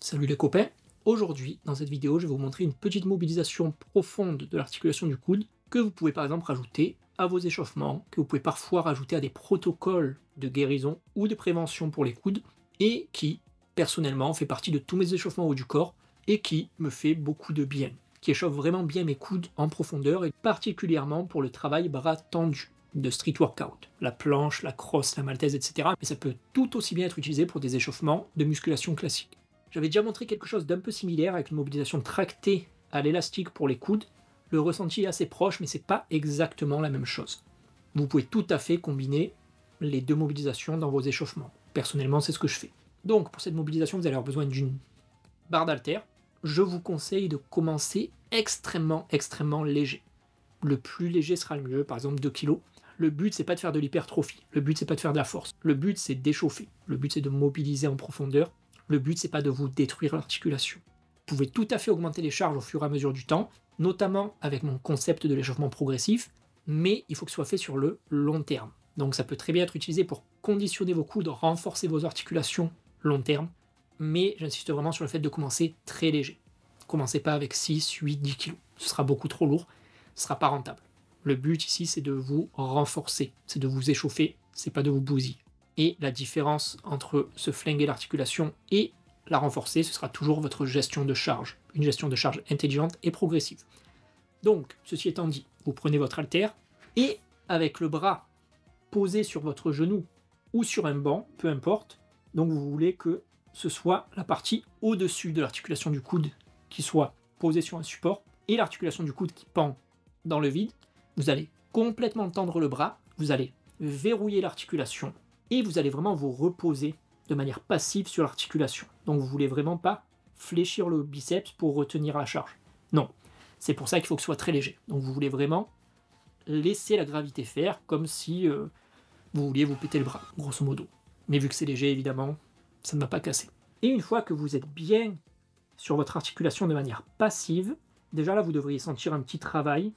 Salut les copains. Aujourd'hui, dans cette vidéo, je vais vous montrer une petite mobilisation profonde de l'articulation du coude que vous pouvez par exemple rajouter à vos échauffements, que vous pouvez parfois rajouter à des protocoles de guérison ou de prévention pour les coudes, et qui, personnellement, fait partie de tous mes échauffements haut du corps et qui me fait beaucoup de bien, qui échauffe vraiment bien mes coudes en profondeur et particulièrement pour le travail bras tendu de street workout, la planche, la crosse, la maltaise, etc. Mais ça peut tout aussi bien être utilisé pour des échauffements de musculation classique. J'avais déjà montré quelque chose d'un peu similaire avec une mobilisation tractée à l'élastique pour les coudes. Le ressenti est assez proche, mais c'est pas exactement la même chose. Vous pouvez tout à fait combiner les deux mobilisations dans vos échauffements. Personnellement, c'est ce que je fais. Donc, pour cette mobilisation, vous allez avoir besoin d'une barre d'haltère. Je vous conseille de commencer extrêmement léger. Le plus léger sera le mieux, par exemple 2 kg. Le but, c'est pas de faire de l'hypertrophie. Le but, c'est pas de faire de la force. Le but, c'est d'échauffer. Le but, c'est de mobiliser en profondeur. Le but, c'est pas de vous détruire l'articulation. Vous pouvez tout à fait augmenter les charges au fur et à mesure du temps, notamment avec mon concept de l'échauffement progressif, mais il faut que ce soit fait sur le long terme. Donc ça peut très bien être utilisé pour conditionner vos coudes, renforcer vos articulations long terme, mais j'insiste vraiment sur le fait de commencer très léger. Commencez pas avec 6, 8, 10 kg. Ce sera beaucoup trop lourd, ce sera pas rentable. Le but ici, c'est de vous renforcer, c'est de vous échauffer, c'est pas de vous bousiller. Et la différence entre se flinguer l'articulation et la renforcer, ce sera toujours votre gestion de charge. Une gestion de charge intelligente et progressive. Donc, ceci étant dit, vous prenez votre haltère et avec le bras posé sur votre genou ou sur un banc, peu importe, donc vous voulez que ce soit la partie au-dessus de l'articulation du coude qui soit posée sur un support et l'articulation du coude qui pend dans le vide. Vous allez complètement tendre le bras, vous allez verrouiller l'articulation et vous allez vraiment vous reposer de manière passive sur l'articulation. Donc vous voulez vraiment pas fléchir le biceps pour retenir la charge. Non, c'est pour ça qu'il faut que ce soit très léger. Donc vous voulez vraiment laisser la gravité faire comme si vous vouliez vous péter le bras, grosso modo. Mais vu que c'est léger, évidemment, ça ne va pas casser. Et une fois que vous êtes bien sur votre articulation de manière passive, déjà là vous devriez sentir un petit travail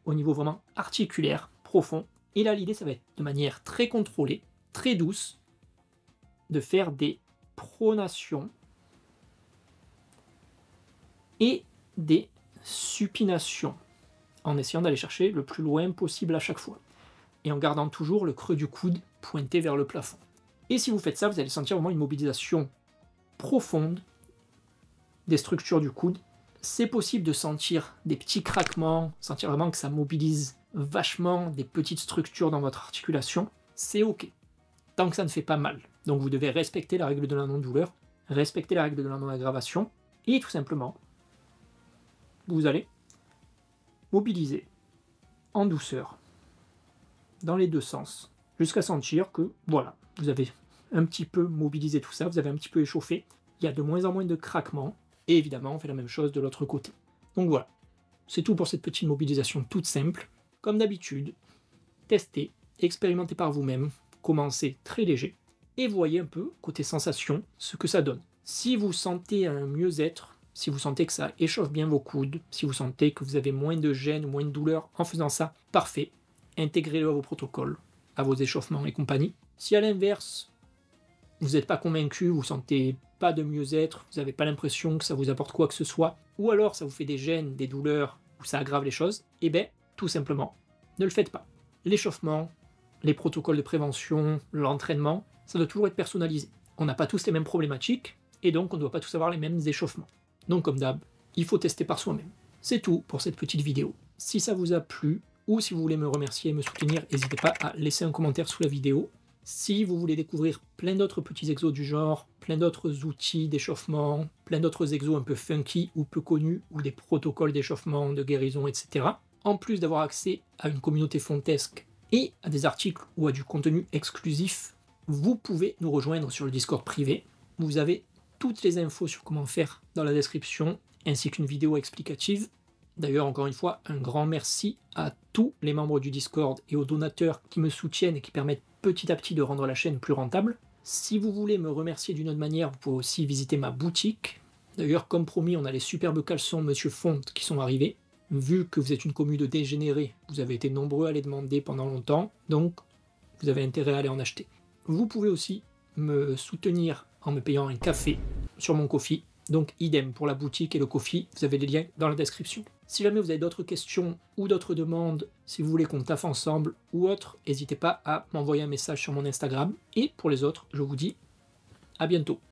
au niveau vraiment articulaire, profond. Et là l'idée ça va être de manière très contrôlée, très douce, de faire des pronations et des supinations, en essayant d'aller chercher le plus loin possible à chaque fois, et en gardant toujours le creux du coude pointé vers le plafond. Et si vous faites ça, vous allez sentir vraiment une mobilisation profonde des structures du coude. C'est possible de sentir des petits craquements, sentir vraiment que ça mobilise vachement des petites structures dans votre articulation. C'est ok, tant que ça ne fait pas mal. Donc vous devez respecter la règle de la non-douleur, respecter la règle de la non-aggravation, et tout simplement, vous allez mobiliser en douceur, dans les deux sens, jusqu'à sentir que, voilà, vous avez un petit peu mobilisé tout ça, vous avez un petit peu échauffé, il y a de moins en moins de craquements, et évidemment, on fait la même chose de l'autre côté. Donc voilà, c'est tout pour cette petite mobilisation toute simple. Comme d'habitude, testez, expérimentez par vous-même, commencez très léger, et voyez un peu, côté sensation, ce que ça donne. Si vous sentez un mieux-être, si vous sentez que ça échauffe bien vos coudes, si vous sentez que vous avez moins de gêne, moins de douleur en faisant ça, parfait, intégrez-le à vos protocoles, à vos échauffements et compagnie. Si à l'inverse, vous n'êtes pas convaincu, vous sentez pas de mieux-être, vous n'avez pas l'impression que ça vous apporte quoi que ce soit, ou alors ça vous fait des gênes, des douleurs, ou ça aggrave les choses, eh bien, tout simplement, ne le faites pas. L'échauffement, les protocoles de prévention, l'entraînement, ça doit toujours être personnalisé. On n'a pas tous les mêmes problématiques, et donc on ne doit pas tous avoir les mêmes échauffements. Donc comme d'hab, il faut tester par soi-même. C'est tout pour cette petite vidéo. Si ça vous a plu, ou si vous voulez me remercier et me soutenir, n'hésitez pas à laisser un commentaire sous la vidéo. Si vous voulez découvrir plein d'autres petits exos du genre, plein d'autres outils d'échauffement, plein d'autres exos un peu funky ou peu connus, ou des protocoles d'échauffement, de guérison, etc., en plus d'avoir accès à une communauté fontesque et à des articles ou à du contenu exclusif, vous pouvez nous rejoindre sur le Discord privé. Vous avez toutes les infos sur comment faire dans la description, ainsi qu'une vidéo explicative. D'ailleurs, encore une fois, un grand merci à tous les membres du Discord et aux donateurs qui me soutiennent et qui permettent petit à petit de rendre la chaîne plus rentable. Si vous voulez me remercier d'une autre manière, vous pouvez aussi visiter ma boutique. D'ailleurs, comme promis, on a les superbes caleçons Monsieur Fonte qui sont arrivés. Vu que vous êtes une commune de dégénérés, vous avez été nombreux à les demander pendant longtemps, donc vous avez intérêt à aller en acheter. Vous pouvez aussi me soutenir en me payant un café sur mon Ko-fi. Donc idem pour la boutique et le Ko-fi, vous avez les liens dans la description. Si jamais vous avez d'autres questions ou d'autres demandes, si vous voulez qu'on taffe ensemble ou autre, n'hésitez pas à m'envoyer un message sur mon Instagram. Et pour les autres, je vous dis à bientôt.